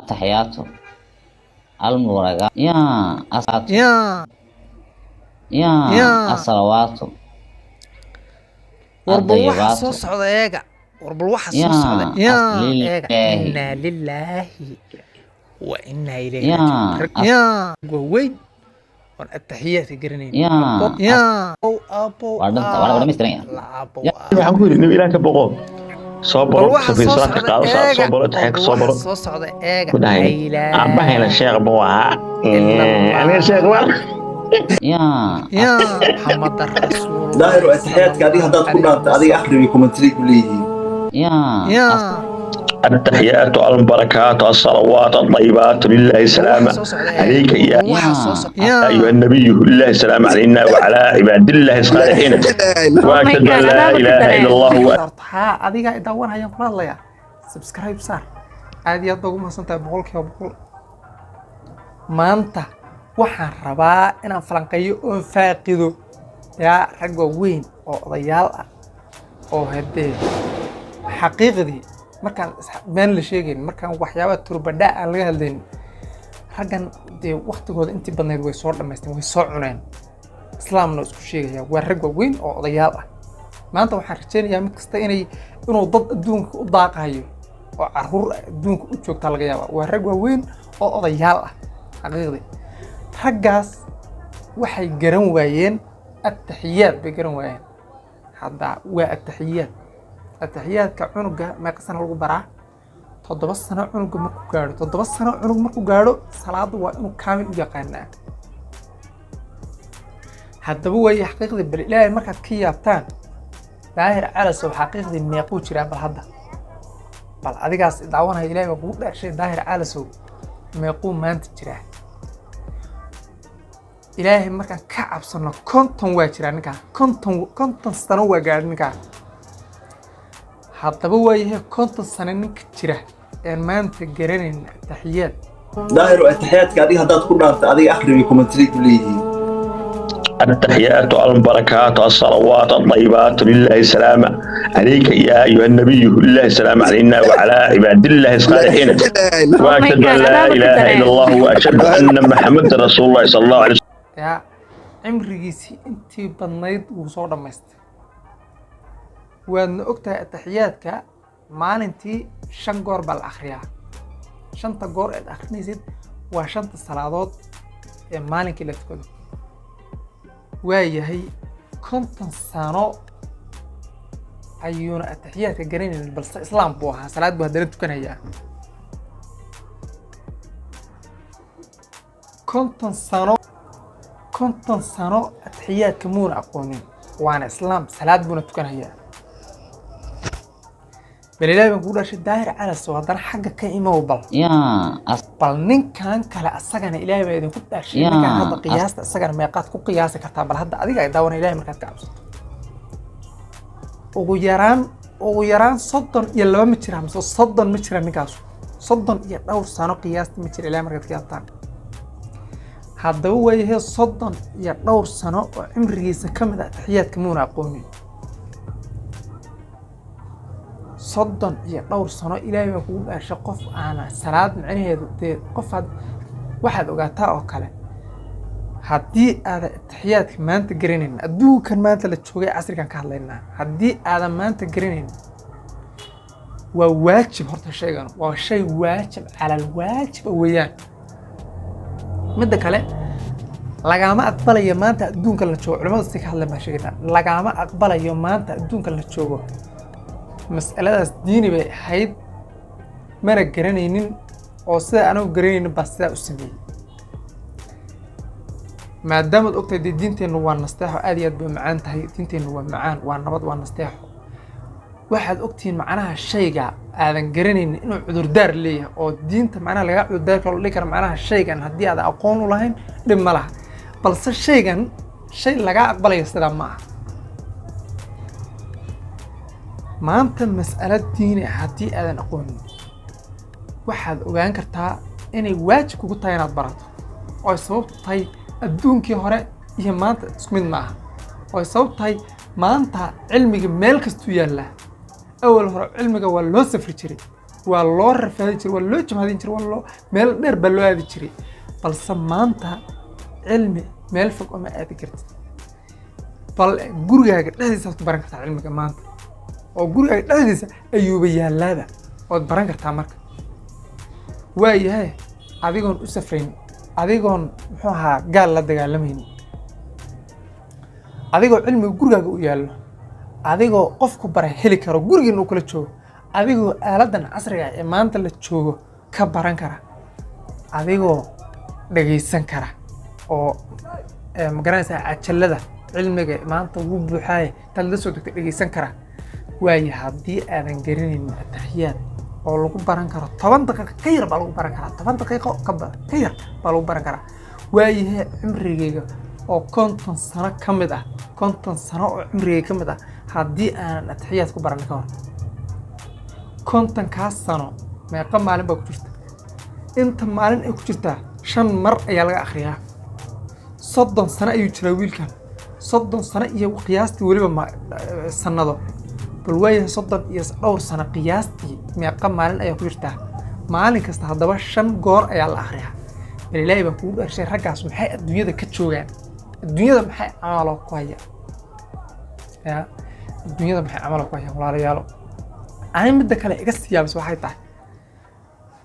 التحيات المباركات يا الصلوات والبلوحة الطيبات صوص عضيقة والبلوحة يا صوص عضيقة لله إنا لله وإنا إليه يا راجعون يا وين التحيات قرنين يا يا أبو ولا مسترين لا أبو waxaan ku yidhi nin ilaah ka boqo soo baro والواحد safiir صوص salaadka qaado soo baro taxeeg soo والواحد baro صوص عضيقة ku dhahay aabahayna sheekh buu ahaa aniga sheekh baa يا محمد الرسول دايرو اتحياتك هذه هداد كلها هذه اخري كومنتري كليين يا التحيات والبركات والصلوات الطيبات لله السلام عليك يا أيها النبي لله السلام علينا وعلى عباد الله الصالحين وأشهد أن لا إله إلا الله adiga daawan hayaan kula hadlayaa subscribe sar aad iyo aad ugu mahadsantahay boqolkiiba boqol maanta waxaan rabaa inaan falanqeeyo oo faaqido yaa rag waaweyn oo odayaal ah oo haddee xaqiiqdii markaan been la sheegayn markaan waxyaabaha turbadhaa aan laga hadlayn raggan dee waktigooda intii badnayd way soo dhammaysteen way soo cuneen islaamna isku sheegaya waa rag waaweyn oo odayaal ah maanta waxaan rajaynayaa mid kasta inuu dad adduunka u daaqayo oo caruur adduunka u joogta laga yaaba waa rag waaweyn oo odayaal ah xaqiiqdii raggaas waxay garan waayeen التحيات بيقرن وين هذا والتحيات التحيات كعنقة ما قصنا لو برا تضبط سنة عنقة مركو قارو تضبط سنة عنقة مركو قارو صلاة وإنه كامل يقينا هذا هو حقيقة بالله مركز كيابتان ظاهر على سو حقيقة النيقود شراب هذا بل هذا قاس دعوانا إلهي وقول لك شيء ظاهر على سو ما يقوم ما أنت تجراه إلهي مركان كعب صنع كنتم واجرا نكا كنتم سنة واجرا نكا حتى بوايه كنتم سنة نك تجرا يعني ما أنت جرين التحيات دايرو اتحياتك هذه هداد كلها هذه اخري كومنتري كليين التحيات والبركات والصلوات الطيبات لله السلام عليك يا أيها النبي لله السلام علينا وعلى عباد الله الصالحين وأشهد أن لا إله إلا الله وأشهد أن محمد رسول الله صلى الله عليه وسلم يا عمريسي انتي بنيد وصور دمست وان اكتها التحياتك مالنتي شن قور بالاخرية شنطة قور الاخرين يزيد وشنطة الصلاة مالنكي اللي تكون وهي كنت سانو ايونا التحيات الجرين بس اسلام بوها صلاة بوها دلت كان هي كنت سانو التحيات كمون أقونين وأنا إسلام صلاة بنا تكون هي بالله بنقول أشد داير على السواد أنا حاجة كإيمة وبل بل نين كان كلا السجن إلهي بيدين كنت أشيء كان هذا قياس السجن ما يقات كل قياس كتاب هذا أديك يدور إلهي مركز كابس وغيران صدّن يلا ما متشرح مس صدّن متشرح نكاسو صدّن يدور سانو قياس متشرح إلهي مركز كابتان هذا هو هي صدّن يدور سنة وعمري سكمل تحيات كمون أقومي صدّن يدور سنة إلهي يقول أشقف أنا سلاد معني هذا قف واحد وقعتها أو كله هدي هذا تحيات ما أنت جرينين أدو كان ما أنت اللي تشوفي عصر كان كهلنا هدي هذا ما أنت جرينين وواجب هرت الشيء وشيء واجب على الواجب وياه مدة كله لقامة أقبل يومانت أدون كله تشوف علماء السكة هلا ما شيء لقامة أقبل يومانت أدون كله تشوفه مسألة ديني بحيد مرة جرينين أو سا أنا وجرينين بس لا أسمي ما دام الوقت دي دينتين وان نستاحو أديت بمعان تهي دينتين وان معان وان نبض وان نستاحو واحد أكتين معناها الشيء هذا جرينين إنه عذر دار ليه أو دينت معناها لقى عذر دار كله ليه كان معناها الشيء كان هدي هذا أقون لهين لما لها بس الشيء كان شيء لقى أقبل يستلم معه ما أنت مسألة ديني هدي هذا أقون واحد وجان كرتها إني واجب كنت ينات برات أو سبب تاي الدون كي هراء هي ما أنت تسمين معها أو سبب تاي ما أنت علمي مالك استويا له أول هراء علمي ولا سفر شري waa loo rafaadi jiray waa loo jamaadin jiray waa loo meel dheer baa loo aadi jiray balse maanta cilmi meel fog uma aadi kartid bal gurigaaga dhexdiisa ku baran kartaa cilmiga maanta oo gurigaaga dhexdiisa ayuuba yaalaaba ood baran kartaa marka waayahay adigoon u safrayn adigoon muxuu ahaa gaal la dagaalamaynin adigoo cilmiga gurigaaga u yaallo adigoo qofku bara heli karo gurigiina uu kala joogo adigoo aaladan casriga ee maanta la joogo ka baran kara adigoo dhagaysan kara oo magaranaysaa cajalada cilmiga maanta ugu buuxaaya taad la soo degtay dhagaysan kara waayo haddii aadan garanaynin ataxiyaad oo lagu baran karo 10 daqiiqo ka yar baa lagu baran karaa 10 daqiiqo ka yar baa lagu baran karaa waayahay cimrigayga oo 50 sano ka mid ah 50 sano oo cimrigayga ka mid ah haddii aanan ataxiyaad ku baran ka hor 50 kaas sano meeqa maalin baa ku jirta inta maalin ay ku jirtaa 5 mar ayaa laga akhriyaa 30 sano ayuu jiraa wiilkan 30 sano iyo qiyaastii waliba sanado bal waayahay 30 iyo dhowr sano qiyaastii meeqa maalin ayaa ku jirtaa maalin kasta haddaba 5 goor ayaa la akhriyaa bal ilaahay baa kugu dharshay raggaas maxay adduunyada ka joogaan adduunyada maxay amalo ku haya ya adduunyada maxay amalo ku haya walaalayaal aan midda kale iga siyaabis waxay tahay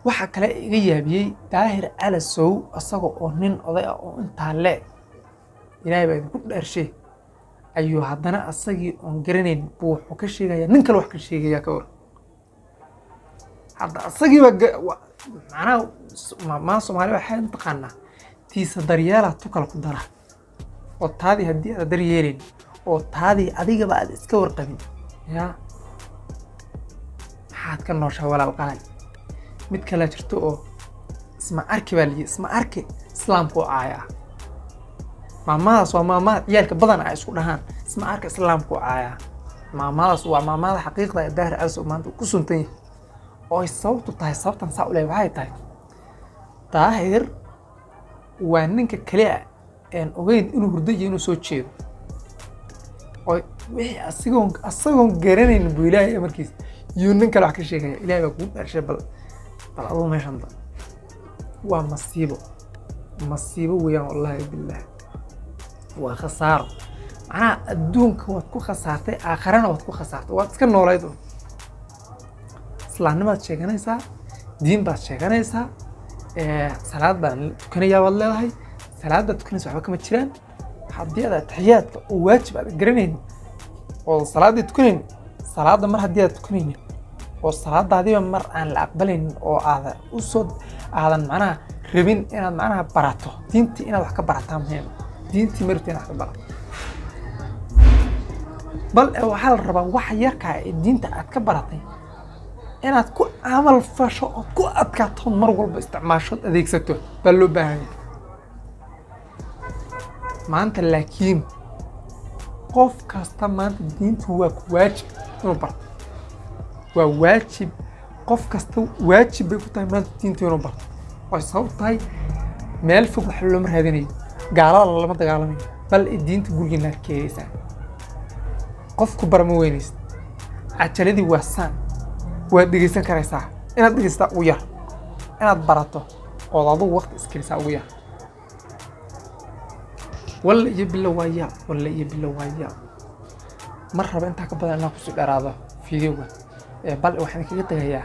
waxa kale iga yaabiyay daahir alasow asagoo oo nin oday ah oo inta le ilaahay baa ku dharshay ayuu haddana asagii oon garanayn buu wuxuu ka sheegaya nin kale wax ka sheegaya ka war hadda asagii baa macnaha maa Soomaali waxay taqaanaa tiisa daryeela tu kala ku dara oo taadii haddii aad daryeelin oo taadii adigaba aad iska warqabin ya maxaad ka nooshaa walaal qaali mid kale jirto oo isma arki baa lii isma arki islaamku aaya maamadaas waa maamada ciyaalka badan ay isku dhahaan isma arki islaamku aaya maamadaas waa maamada xaqiiqda ee daahir alasow maanta ku suntan yahay oo ay sababtu tahay sababtan saa u leeyahay waxay tahay daahir waa ninka kaliya aan ogeyn inuu hurdo iyo inuu soo jeedo oo wixii asagoon garanayn buu ilaahay markiis yuu nin kale wax ka sheegaya ilaahay baa kugu dharshay bal adoo meeshan waa masiibo weeyaan wallaahi billah waa khasaaro macnaha adduunka waad ku khasaartay aakharana waad ku khasaartay waad iska noolayd islaamnimaad sheeganaysaa diin baad sheeganaysaa salaad baan tukanayaa baad leedahay salaada tukanaysa waxba kama jiraan haddii aad ataxiyaadka oo waajib aad garanayn oo salaadii tukanayn salaada mar haddii aad tukanaynin oo salaadaadiiba mar aan la aqbalaynin oo aadan macnaha rabin inaad macnaha barato diintii inaad wax ka barataa muhiim diintii marti inaad ka barato bal waxaa la rabaa wax yarkaa ee diinta aad ka baratay inaad ku amal fasho oo ku adkaato mar walba isticmaasho adeegsato baa loo baahan yahay maanta laakiin qof kasta maanta diintu waa ku waajib inuu barto waa waajib qof kasta waajib bay ku tahay maanta diintu inuu barto way sabab tahay meel fog wax looma raadinayo gaalada lama dagaalamayo bal diinta gurigeena keenaysaa qofku barma weynaysa cajaladii waa saan waad dhegaysan karaysaa inaad dhegaysataa ugu yar inaad barato ood adigu waqti iskelisaa ugu yar walla iyo bilow waayaa mar raba intaa ka badan inaan kusii dheeraado fiidiyowga bal waxaan kaga tagayaa